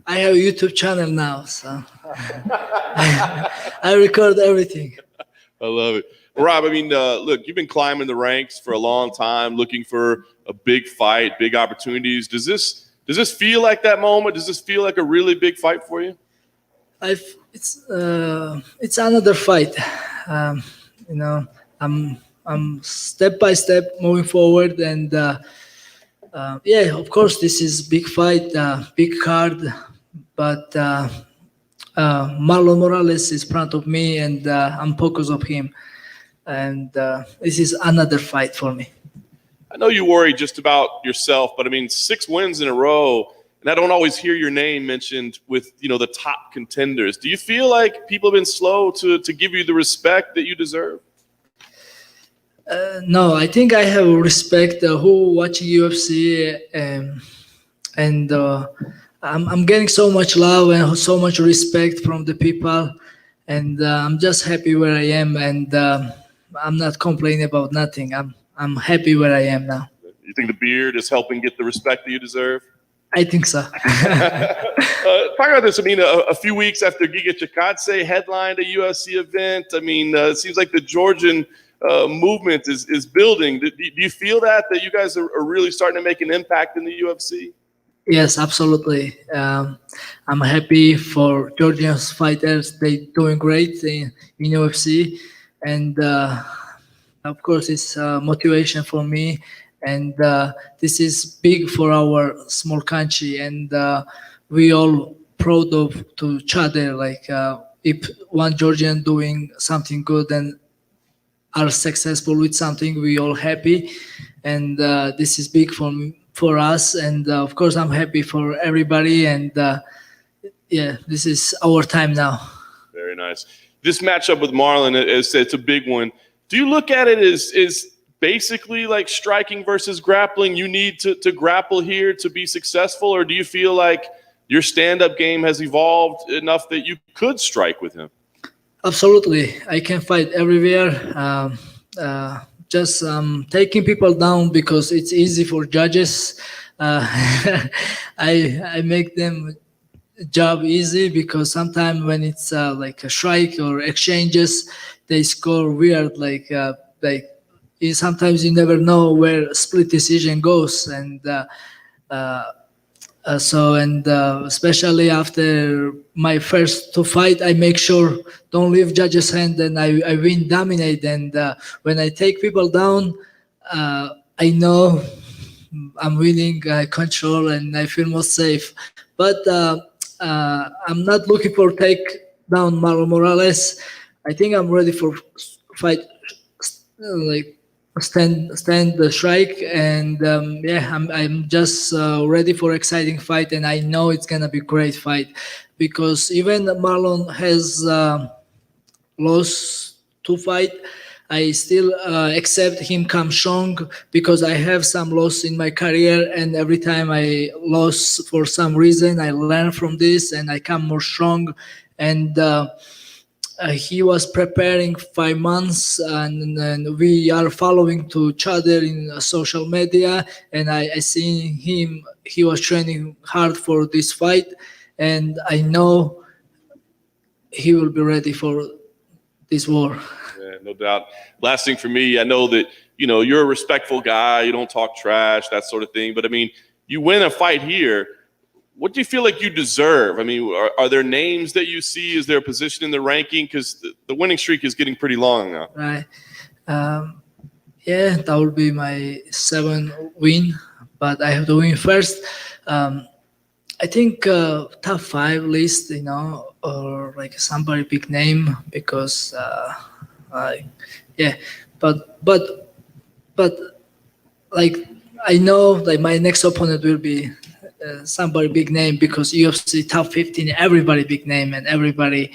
I have a YouTube channel now, so I record everything. I love it. Rob, I mean, look, you've been climbing the ranks for a long time, looking for a big fight, big opportunities. Does this feel like that moment? Does this feel like a really big fight for you? It's another fight. You know, I'm step by step moving forward, and yeah, of course, this is big fight, big card, but Marlon Moraes is in front of me, and I'm focused on him, and this is another fight for me. I know you worry just about yourself, but I mean, 6 wins in a row, and I don't always hear your name mentioned with, you know, the top contenders. Do you feel like people have been slow to give you the respect that you deserve? No, I think I have respect who watching UFC, and I'm getting so much love and so much respect from the people, and I'm just happy where I am, and I'm not complaining about nothing. I'm happy where I am now. You think the beard is helping get the respect that you deserve? I think so. Talk about this. I mean, a few weeks after Giga Chikadze headlined a UFC event, I mean, it seems like the Georgian movement is building. Do you feel that you guys are really starting to make an impact in the UFC? Yes, absolutely. I'm happy for Georgian fighters. They're doing great in UFC, and of course, it's motivation for me. And this is big for our small country, and we all proud of to each other. Like if one Georgian doing something good and are successful with something, we all happy, and this is big for us. And of course, I'm happy for everybody. And yeah, this is our time now. Very nice. This matchup with Marlon, it's a big one. Do you look at it as basically like striking versus grappling? You need to grapple here to be successful, or do you feel like your stand-up game has evolved enough that you could strike with him? Absolutely, I can fight everywhere. Just taking people down because it's easy for judges. I make them job easy because sometimes when it's like a strike or exchanges, they score weird. Like sometimes you never know where split decision goes, and especially after my first 2 fight, I make sure don't leave judges' hand, and I win, dominate. And when I take people down, I know I'm winning, I control, and I feel most safe. But I'm not looking for take down Marlon Moraes. I think I'm ready for fight, like stand the strike, and yeah, I'm just ready for exciting fight, and I know it's gonna be great fight because even Marlon has lost 2 fight. I still accept him come strong because I have some loss in my career, and every time I lost for some reason, I learn from this and I come more strong. And he was preparing 5 months, and we are following to each other in social media, and I see him, he was training hard for this fight, and I know he will be ready for this war. Yeah, no doubt. Last thing for me, I know that, you know, you're a respectful guy, you don't talk trash, that sort of thing, but I mean, you win a fight here. What do you feel like you deserve? I mean, are there names that you see? Is there a position in the ranking? Because the winning streak is getting pretty long now. Right. Yeah, that would be my 7th win, but I have to win first. I think top 5 list, you know, or like somebody big name, because yeah, but like I know like my next opponent will be somebody big name, because UFC top 15, everybody big name, and everybody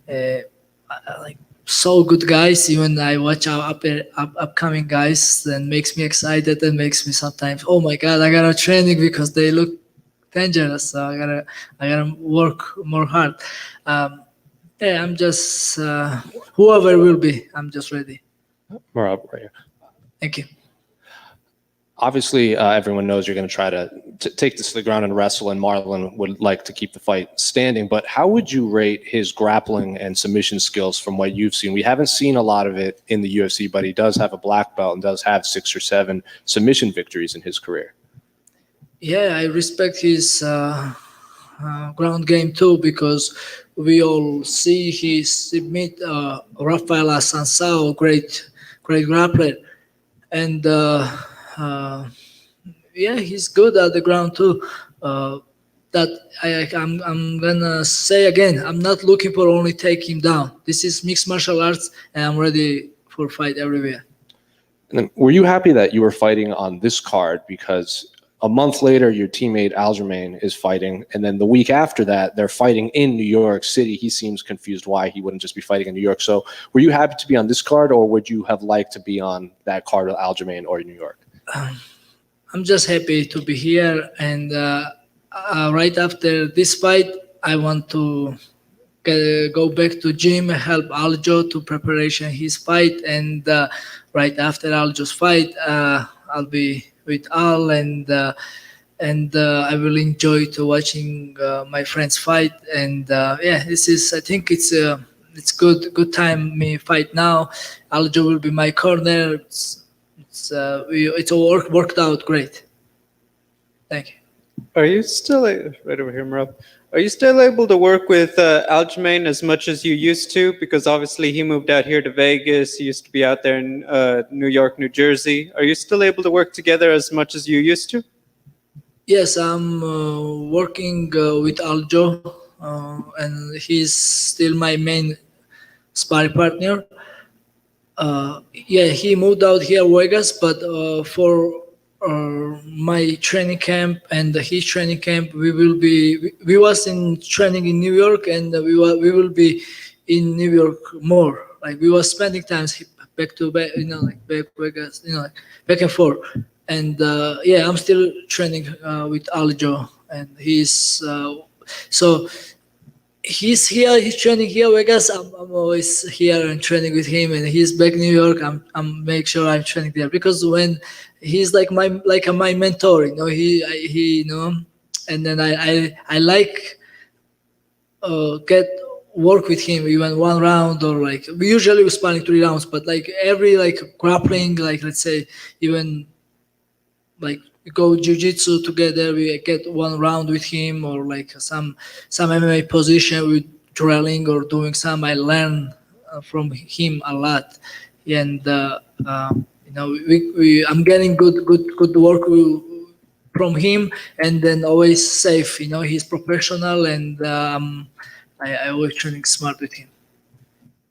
like so good guys. Even I watch our upcoming guys, then makes me excited and makes me sometimes, oh my god, I gotta training because they look dangerous. So I gotta work more hard. Yeah, I'm just whoever will be, I'm just ready. Merab, right here. Thank you. Obviously, everyone knows you're going to try to take this to the ground and wrestle, and Marlon would like to keep the fight standing. But how would you rate his grappling and submission skills from what you've seen? We haven't seen a lot of it in the UFC, but he does have a black belt and does have 6 or 7 submission victories in his career. Yeah, I respect his ground game too, because we all see he submit Rafael Assunção, great grappler, and yeah, he's good at the ground too. That I'm gonna say again, I'm not looking for only take him down. This is mixed martial arts, and I'm ready for fight everywhere. And then, were you happy that you were fighting on this card? Because a month later, your teammate Aljamain is fighting, and then the week after that, they're fighting in New York City. He seems confused why he wouldn't just be fighting in New York. So were you happy to be on this card, or would you have liked to be on that card with Aljamain or New York? I'm just happy to be here, and right after this fight, I want to go back to gym, help Aljo to preparation his fight, and right after Aljo's fight, I'll be with Al, and I will enjoy to watching my friends fight, and yeah, this is, I think it's good time me fight now. Aljo will be my corner. It's all worked out great. Thank you. Are you still right over here, Merab? Are you still able to work with Aljamain as much as you used to? Because obviously he moved out here to Vegas. He used to be out there in New York, New Jersey. Are you still able to work together as much as you used to? Yes, I'm working with Aljo, and he's still my main sparring partner. Yeah, he moved out here Vegas, but for my training camp and his training camp, we was in training in New York, and we will be in New York more. Like we was spending times back to back, like back Vegas, like back and forth. And yeah, I'm still training with Aljo, and he's so he's here. He's training here Vegas. I'm always here and training with him, and he's back in New York. I'm make sure I'm training there, because when he's like my mentor, he and then I like get work with him even one round, or like we usually we're sparring 3 rounds, but like every like grappling, like let's say even like we go jiu-jitsu together, we get 1 round with him, or like some MMA position with drilling or doing some, I learn from him a lot. And I'm getting good work from him, and then always safe. He's professional, and I always training smart with him.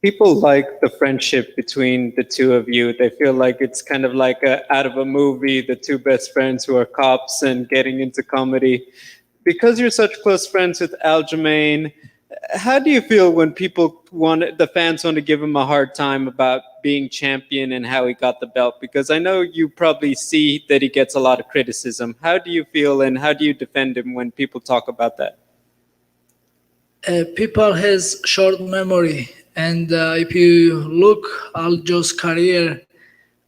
People like the friendship between the two of you. They feel like it's kind of like out of a movie, the two best friends who are cops and getting into comedy. Because you're such close friends with Aljamain, how do you feel when the fans want to give him a hard time about being champion and how he got the belt? Because I know you probably see that he gets a lot of criticism. How do you feel, and how do you defend him when people talk about that? People has short memory, and if you look Aljo's career,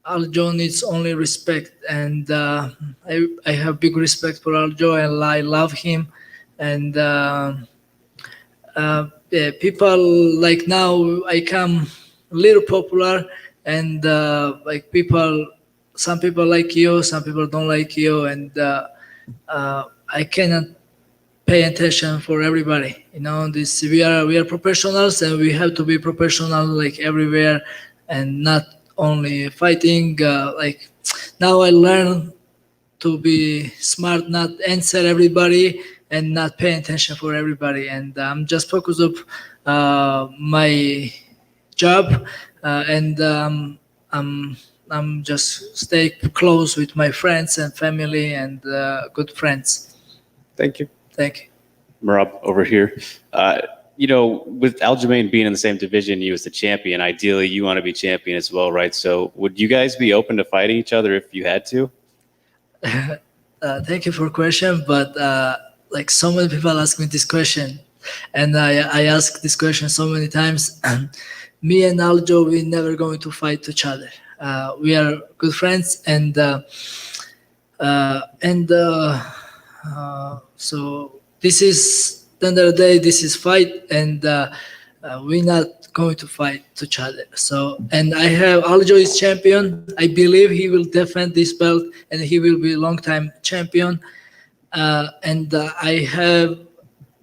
Aljo needs only respect, and I have big respect for Aljo, and I love him, and yeah, people like now I come a little popular, and like some people like you, some people don't like you, and I cannot pay attention for everybody. This we are professionals, and we have to be professional like everywhere, and not only fighting. Like now I learn to be smart, not answer everybody, and not pay attention for everybody. And I'm just focused on my job, and I'm just stay close with my friends and family and good friends. Thank you. Thank you. Merab over here. With Aljamain being in the same division, you as the champion, ideally you want to be champion as well, right? So would you guys be open to fighting each other if you had to? Thank you for the question, but like so many people ask me this question, and I ask this question so many times. Me and Aljo, we never going to fight each other. We are good friends, and So this is the end of the day. This is fight, and we're not going to fight each other. So, and I have Aljo is champion. I believe he will defend this belt, and he will be a long time champion. And I have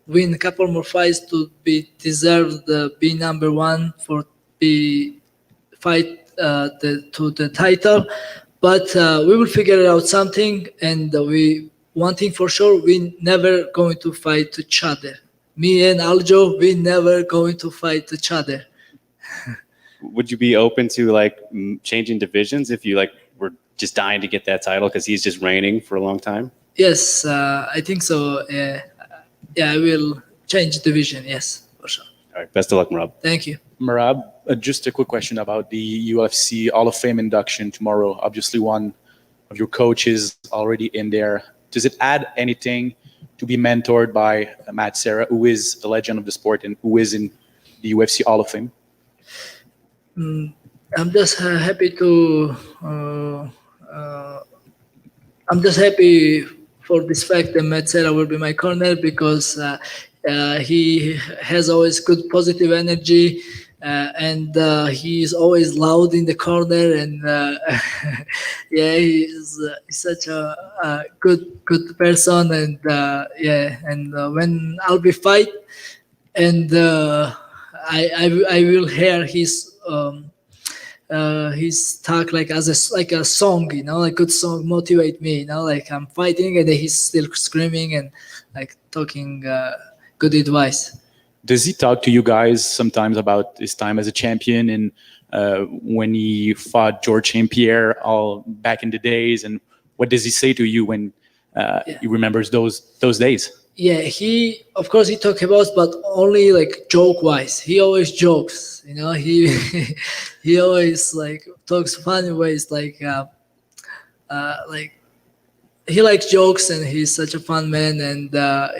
win a couple more fights to be deserved be number one for be fight to the title. But we will figure out something, and we one thing for sure: we never going to fight each other. Me and Aljo, we never going to fight each other. Would you be open to like changing divisions if you like were just dying to get that title because he's just reigning for a long time? Yes, I think so. Yeah, I will change division. Yes, for sure. All right, best of luck, Merab. Thank you. Merab, just a quick question about the UFC Hall of Fame induction tomorrow. Obviously, one of your coaches already in there. Does it add anything to be mentored by Matt Serra, who is a legend of the sport and who is in the UFC Hall of Fame? I'm just happy to. I'm just happy for this fact that Matt Serra will be my corner because he has always good positive energy. And he's always loud in the corner, and yeah, he's such a good person, and yeah, and when I'll be fight, and I will hear his talk like like a song, like good song motivate me, like I'm fighting and he's still screaming and like talking good advice. Does he talk to you guys sometimes about his time as a champion and when he fought George St. Pierre all back in the days? And what does he say to you when he remembers those days? Yeah, of course he talk about, but only like joke wise. He always jokes, he he always like talks funny ways, like he likes jokes and he's such a fun man, and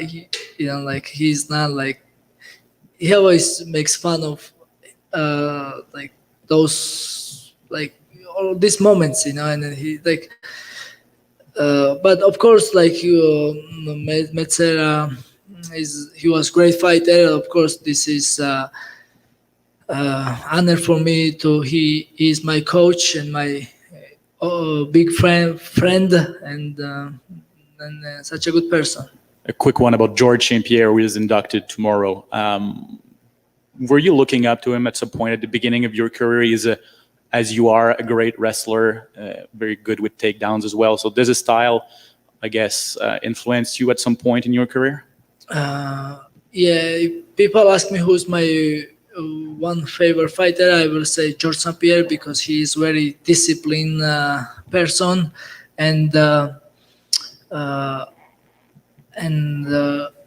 he, like he's not like, he always makes fun of like those like all these moments, and then he like but of course like Metzera he was great fighter. Of course this is honor for me to he is my coach and my big friend and such a good person. A quick one about George St. Pierre, who is inducted tomorrow. Were you looking up to him at some point at the beginning of your career? He's as you are a great wrestler, very good with takedowns as well. So does his style, I guess, influence you at some point in your career? Yeah, people ask me who's my one favorite fighter. I will say George St. Pierre because he is very disciplined person, and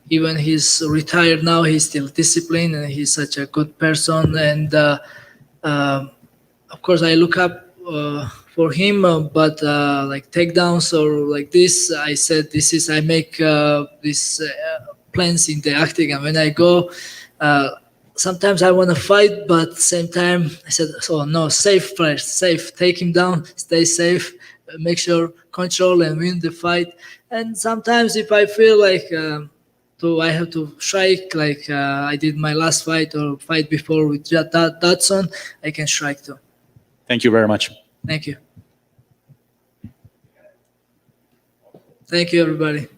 even he's retired now, he's still disciplined and he's such a good person. And of course I look up for him, but like takedowns or like this, I said this is I make these plans in the octagon when I go. Sometimes I want to fight, but at the same time I said, "Oh no, safe first, safe. Take him down, stay safe, make sure control and win the fight." And sometimes if I feel like I have to strike, like I did my last fight or fight before with Dodson, I can strike too. Thank you very much. Thank you. Thank you, everybody.